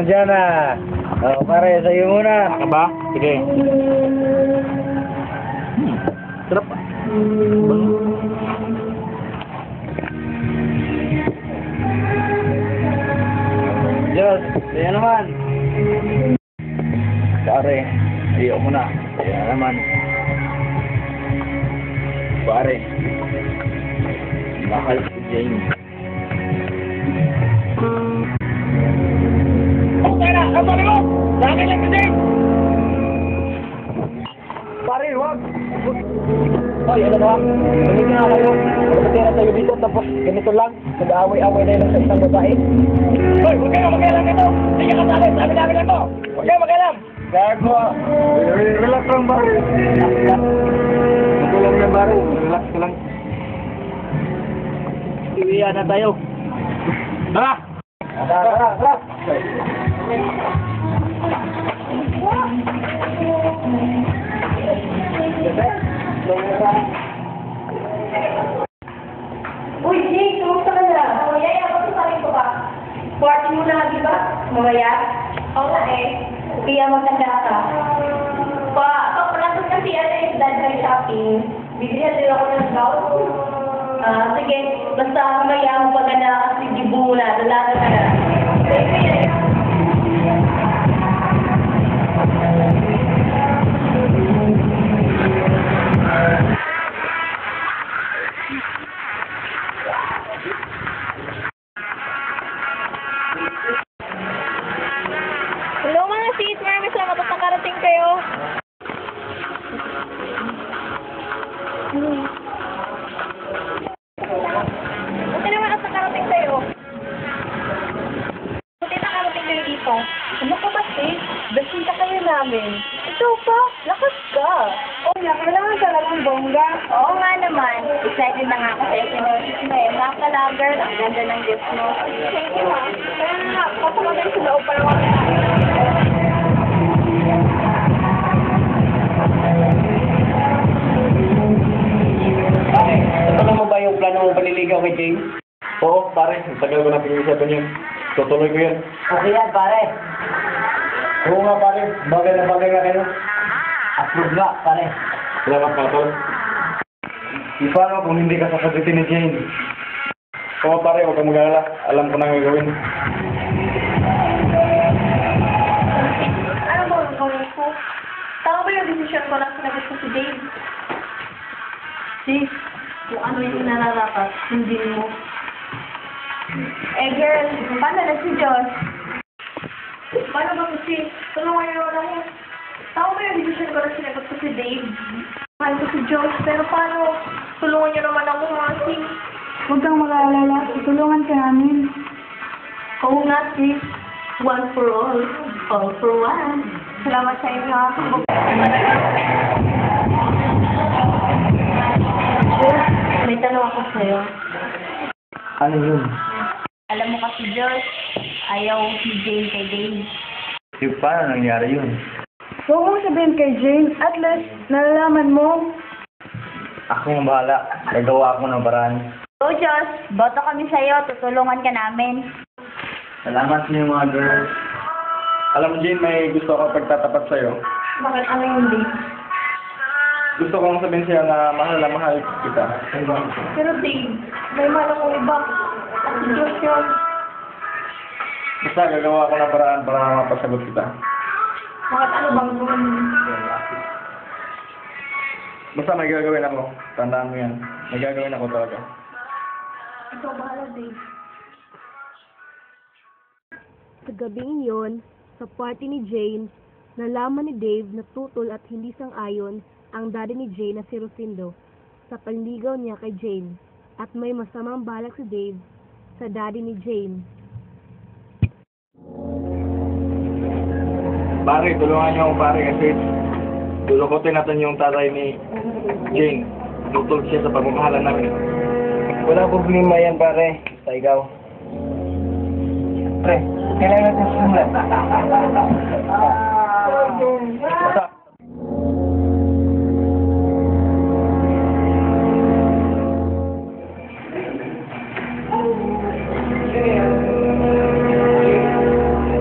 dyan ah. Oh, pare, sa'yo muna. Ano ba? Sige. Sarap ah. Diyos, sa'yo naman. Pare, ayaw mo na. Kaya naman. Pare, mahal si Jane. Okay na! Ang pare mo! Dami lang si Jane! Pare, wag! Hoy, ano ba? Ganito nga kayo. Magkatira tayo dito tapos ganito lang. Nag-aaway-aaway na lang sa isang babae. Hoy, huwag kayo mag-alam nito! Hindi ka kasali! Sabi namin lang to! Huwag kayo mag-alam! Gago ah. Relax lang, pare. Ito lang yan, pare. Relax ka lang. Iwiya na tayo. Tara! Tara, tara. Uy, Jake, kumusta ka na? Mamaya, bakit sabi ko ba? Party mo na, di ba? Mamaya? Oo nga eh. Kaya maganda ka. Papunatod kasi dad by shopping. Bibigyan din ako ng gout. Sige, basta mamaya mo paganda kasi gibo na, dalaga ka na. Sige. Hello mga sis, maraming salamat at nakarating kayo. Buti naman at nakarating kayo. Buti nakarating kayo dito. Ano ka ba sis? Besinta kayo namin. Ito pa, lakas ka. Oo nga, kailangan talagang bongga. Oo nga naman. Excited na nga ako sa epinosis mo eh. Mga ka-lover, ang ganda ng gift mo. Thank you ma. Kaya nga, kapamagay sa loob para wala. Alam mo ba yung plano mong paniligaw kay Jane? Oo, pare. Tagal ko na pinag-isapan yun. Tutuloy ko yun. Okay yan, pare. Oo nga, pare. Bagay na bagay nga kayo. Approve nga, pare. Salamat nga, tol. Di paano kung hindi ka sasagutin ni Jane? Oo, pare. Huwag kang mag-alala. Alam ko na ang gagawin. Ano ba ang gawin ko? Tama ba yung desisyon ko na sinagot ko si Dave? Sis, kung ano yung nararapat, hindi mo. Eh girl, paano na si Josh? Paano ba si? Tulungan niyo na ako. Tama ba yung desisyon ko na sinagot ko si Dave? Mahal ko si Josh, pero paano? Tulungan niyo naman ako mga sis. Huwag kang mag-aalala, tutulungan ka namin. Oo nga sis. One for all for one. Salamat sa inyo. May tanong ako sa'yo. Ano yun? Alam mo kasi, Josh, ayaw si Jane kay Dave. Yung paano nangyari yun? Huwag mong sabihin kay Jane, at least nalalaman mo. Ako ang bahala. Nagawa ko ng paraan. So, Josh, boto kami sa'yo. Tutulungan ka namin. Salamat niyo mga girls. Alam mo, Jane, may gusto ako pagtatapat sa'yo. Bakit ano yung Dave? Gusto kong sabihin sa'yo na mahal kita. Pero Dave, may mahal akong iba. At si Josh yun. Basta gagawa ko ng paraan para mapasagot kita. Bakit ano bang gawin? Basta may gagawin ako. Tandaan mo yan. May gagawin ako talaga. Ikaw bahala, Dave. Sa gabing iyon, sa party ni Jane, nalaman ni Dave na tutol at hindi sang-ayon ang daddy ni Jane na si Rosindo sa panligaw niya kay Jane at may masamang balak si Dave sa daddy ni Jane. Pare, tulungan niyo ako pare kasi lulukotin natin yung tatay ni Jane. Tutol siya sa pagmamahalan namin. Wala problema yan, pare. Basta ikaw. Pre, kailangan natin susunod. Basta,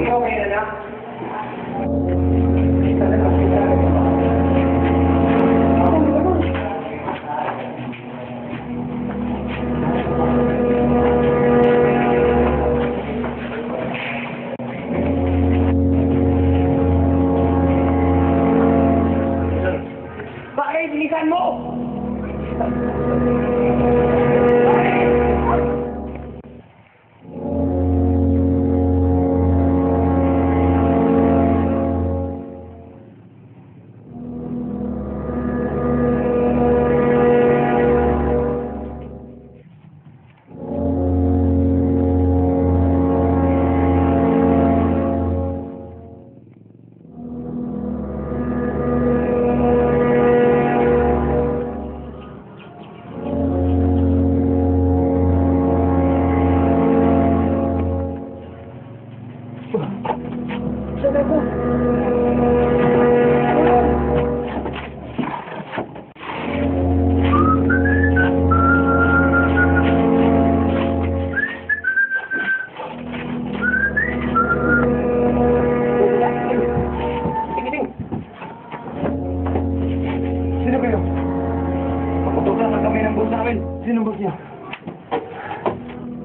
Ikaw kaya na?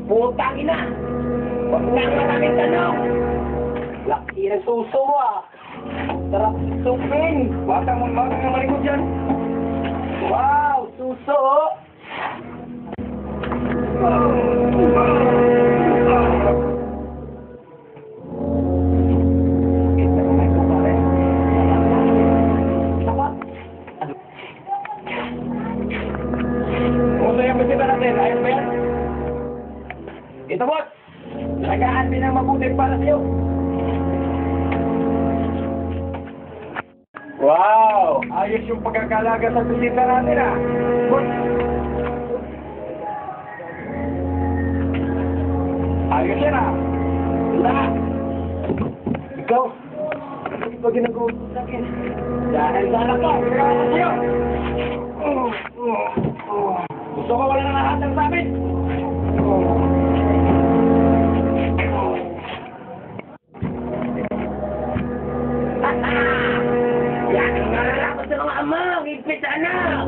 Putang ina! Huwag na ang maraming tanong! Laki ng suso mo ah! Sarap supin! Baka mo naman malikod dyan! Wow! Suso! Ayos ba yan? Ito, boss! Lagaan din ang mabuti para sa'yo. Wow! Ayos yung pagkakalaga sa bisita natin, ah! Boss! Ayos yan, ah! Wala! Ikaw! Hindi pa ginagawa sa akin. Dahil sa anak ko, ginagawa ko sa'yo! Gusto ko wala nang lahat ng sa amin! Yan ang nalalaman sa mga ama! Higpit sa anak!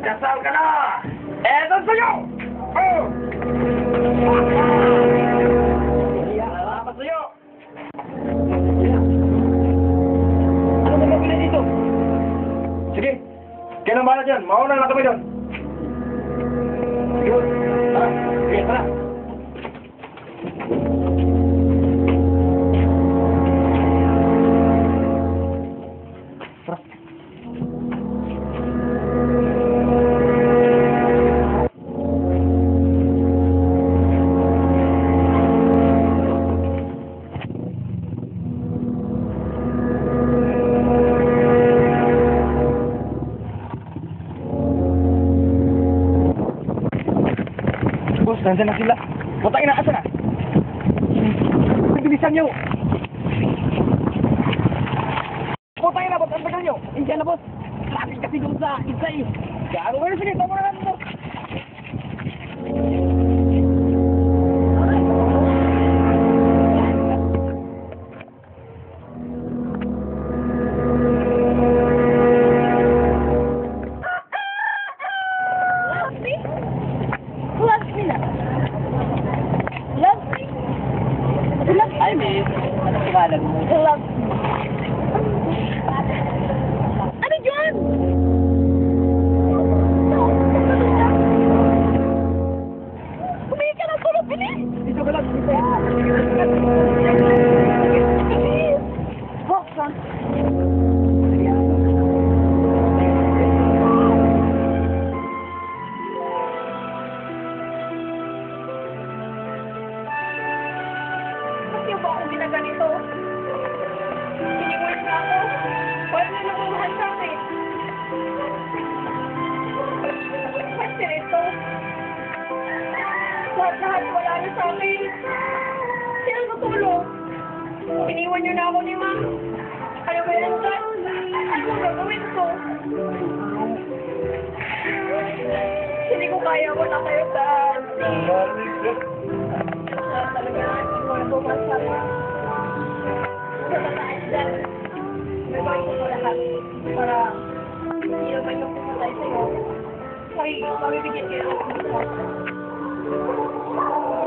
Kasal ka na! Eto sa'yo! Yan ang nalalaman sa'yo! Ano ba gagawin dito? Sige, kaya nang bahala dyan. Mauna na kami doon. Sige, tara. Sige, tara. Boss, nandiyan na sila. Putang ina, asa na? Bilisan nyo! Putang ina, boss, ang tagal nyo! Hindi na, boss! Traffic kasi dun sa isa eh! Garo, pero sige, tama na natin, boss! Ay, miss. Ano pangalan mo? Love. Ano dyan? Humingi ka ng tulog, bilis! Dito ka lang. Bilis! Boksan. Ba akong ginaganito? Siniwis na ako. Wala na nagmamahal sa akin. Kasi ito. Lahat-lahat wala na sa akin. Sino tutulong? Iniwan niyo na ako ni Ma'am. Ano ba yan dyan? Ano ang gagawin ko? Hindi ko kaya. Wala kayo sa talaga, ikaw ko masama. Sa tataan dyan, may bakit ko lahat para hindi naman yung pumatay sa'yo. Mabibigyan kayo ng pumatay.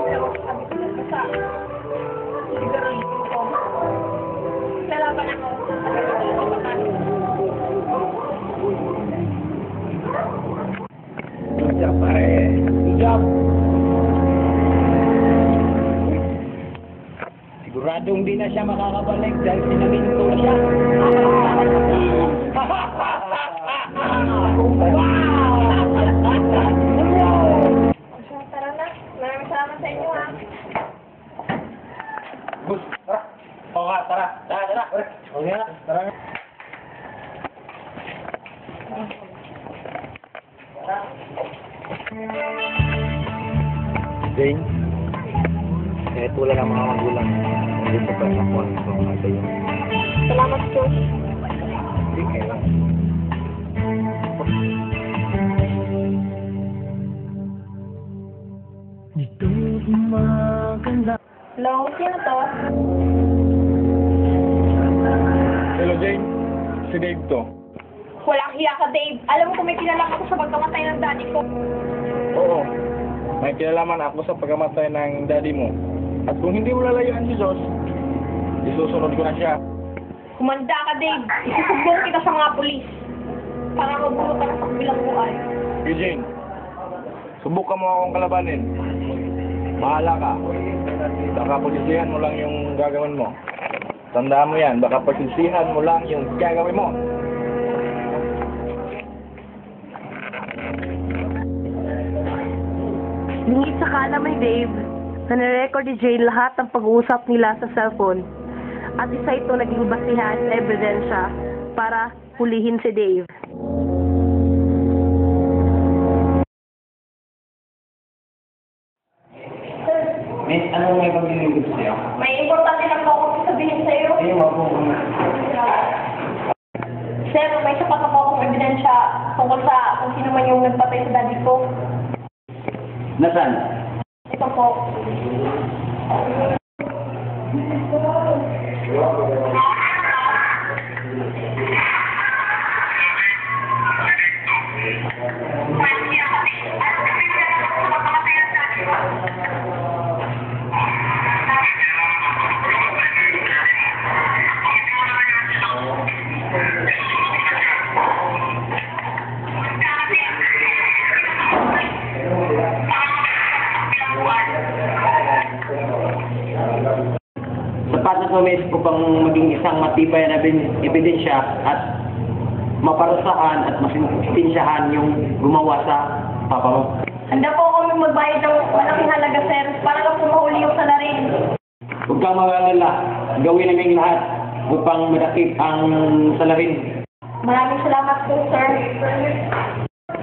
Pero sabi ko lang basta, sigurahin ko. Lalaban ako sa talaga ng kapatan. Good job, pare. Good job. Siguradong di na siya makakabalik dahil sinaminto na siya. Tara na. Maraming salamat sa inyo, ha. Bus, tara. Oo nga, tara. Tara. Okay na, tara na. Jane, kahit wala ng mga magulang, hindi ko pa nakuha ng mga tayo. Salamat, Diyos. Hindi kayo. Hello, sino to? Hello, Jane. Si Dave to. Walang Bumangya ka, Dave. Alam mo kung may kinalaman ako sa pagkamatay ng daddy ko. Oo. May kinalaman ako sa pagkamatay ng daddy mo. At kung hindi mo lalayuan si Josh, isusunod ko na siya. Kumanda ka, Dave. Isusumbong kita sa mga pulis. Para mabulo ka na sa kabilang buhay. Eugene, subukan mo akong kalabanin. Bahala ka. Baka pagsisihan mo lang yung gagawin mo. Tandaan mo yan, baka pagsisihan mo lang yung gagawin mo. Lingit sa kalamay, Dave, na nirecord ni Jane lahat ng pag-uusap nila sa cellphone. At isa ito naging basihan sa ebidensya para hulihin si Dave. Miss, anong may paglilingkod sa'yo? May importante lang po akong sabihin sa iyo. Ayun, wag mo muna. Sir, may sapat na po akong ebidensya tungkol sa kung sino man yung nagpatay sa daddy ko. Nasaan? Ito po. Sapat na to, Miss, upang maging isang matibay na ebidensya at maparusahan at masinsyahan yung gumawa sa papa mo. Handa po kami magbayad ng malaking halaga, sir, para lang po mahuli yung salarin. Huwag kang mag-alala, gawin namin lahat upang madakip ang salarin. Maraming salamat po, sir.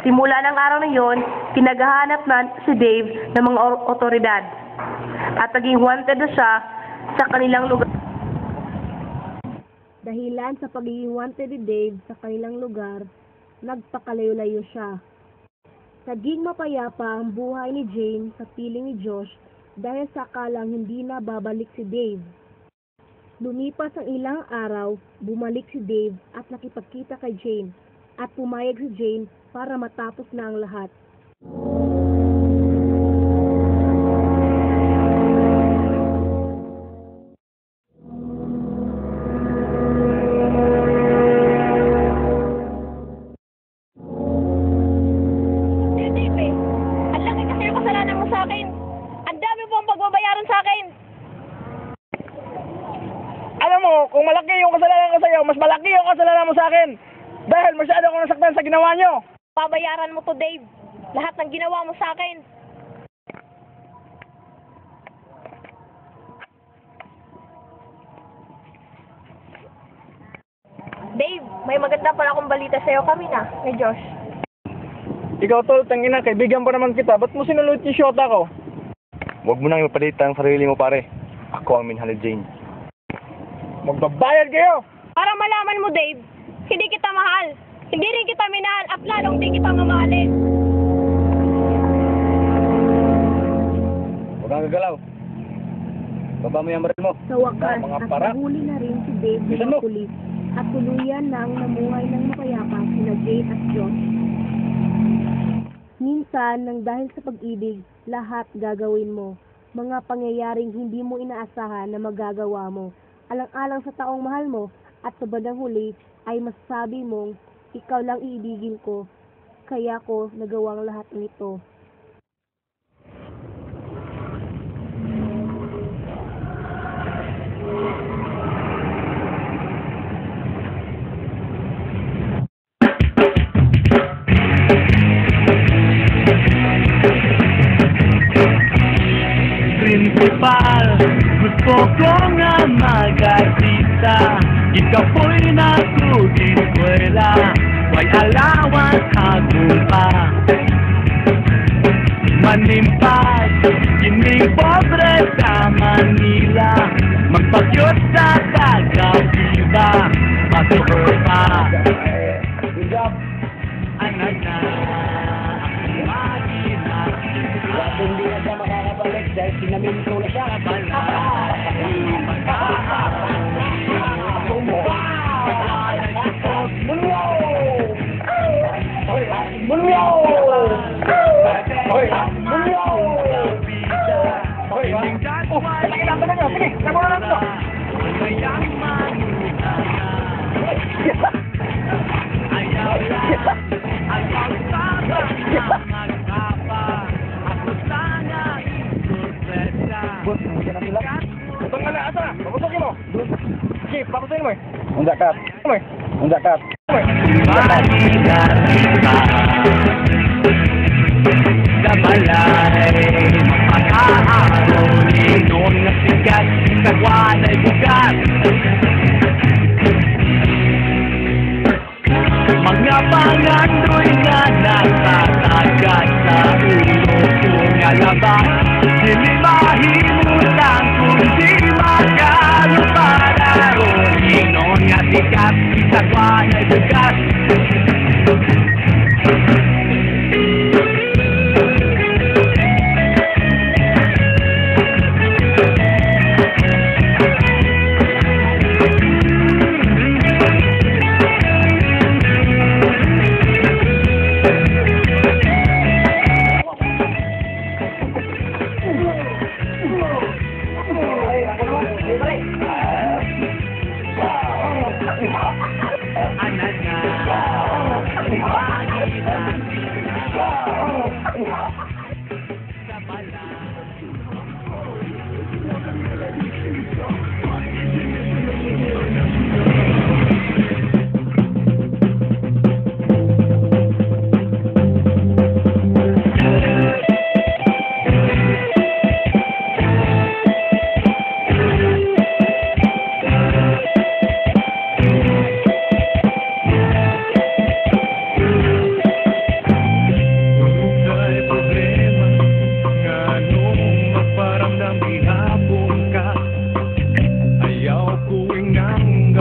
Simula ng araw na yon, kinagahanap na si Dave ng mga otoridad. At naging wanted na siya sa kanilang lugar. Dahilan sa pagiging wanted ni Dave sa kanilang lugar, nagpakalayo-layo siya. Naging mapayapa ang buhay ni Jane sa piling ni Josh dahil sa akalang hindi na babalik si Dave. Lumipas ang ilang araw, bumalik si Dave at nakipagkita kay Jane at pumayag si Jane para matapos na ang lahat. Dave, ang laki kasi yung kasalanan mo sa akin. Ang dami po ang pagbabayaran sa akin. Alam mo, kung malaki yung kasalanan ko sa'yo, mas malaki yung kasalanan mo sa akin. Dahil masyado akong nasaktan sa ginawa niyo. Babayaran mo to, Dave. Lahat ng ginawa mo sa akin. Dave, may maganda pala akong balita sa'yo. Kami na, kay Josh. Ikaw tol, tangina, kaibigan pa naman kita. Ba't mo sinulot yung shota ko? Huwag mo nang ipadita ang sarili mo, pare. Ako ang minahal ni Jane. Magbabayad kayo! Para malaman mo, Dave, hindi kita mahal. Hindi rin kita minahal at lalong di kita mamahalin. Huwag kang gagalaw. Baba mo yung baril mo. Sa wakas, Mga at para. nahuli na rin si Dave Bilisan ng mo. pulis at tuluyan nang namuhay ng mapayapa sina Jane at Josh. Minsan, nang dahil sa pag-ibig, lahat gagawin mo. Mga pangyayaring hindi mo inaasahan na magagawa mo. Alang-alang sa taong mahal mo at sa bandang huli ay masasabi mong ikaw lang iibigin ko, kaya ko nagawang lahat nito. Principal, gusto ko nga mag-artista. Ikaw po'y nag-eskwela, may alawan hagong pa. Manimpag, kining pobre sa Manila, magpagyot sa tagaw-iba, matuhor pa. Good job. Anak na, akong maginag. Hindi na siya makakabalik dahil sinaminto na siya. Wow! Bunyaw! Hoy! Bunyaw! Hoy, ba? Oh, kailangan na nyo. Sige, sama na lang ito. Ayaw lang ang pagsabang na magpapa. Ako sana isurpresa. Boss, hindi na sila. Utang ka na, asa? Papusokin mo. Sige, papusokin mo eh. Undak kat. Undak kat. Sa balay mapag-aaraw Ninong na sigat sa wanay bugat Mga pangandoy na nakatagat sa ulo kong alabas Hindi mahimutan kundi magkalupararo Ninong na sigat sa wanay bugat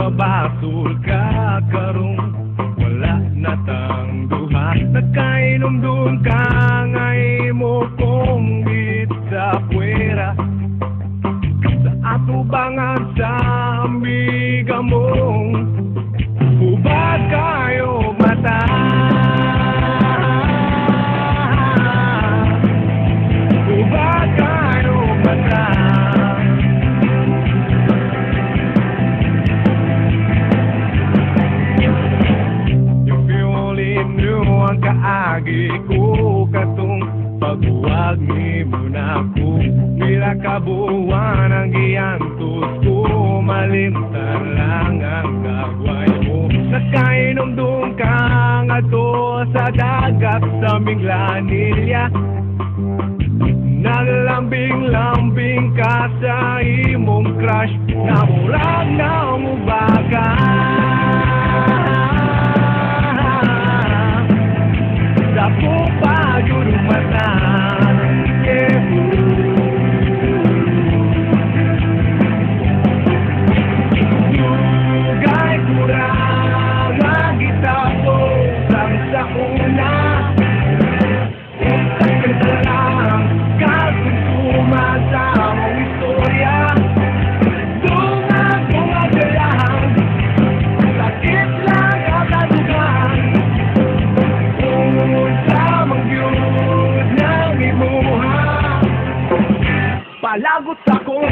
Basul ka karong wala na tang duha Nagkainom dun ka ngay mo kong bit sa puwera Sa atubangan sa amiga mong hubad kayo mata Hubad kayo mata ang kaagi ko katong pagbuwag ni mo na ko Mira kabuwan ang giyantos ko Malimtan lang ang kagway mo Nakainom doon ka nga to sa dagat sa Minglanilya Naglambing-lambing ka sa imong crush Na murag na umubagan Ako pa jurong mata Dugay kurang magitapo Sang sa una Kanta lang Kalsuntuman sa mong istorya Dunga-dunga lang Sakit lang ang nadugan Palagot sa kong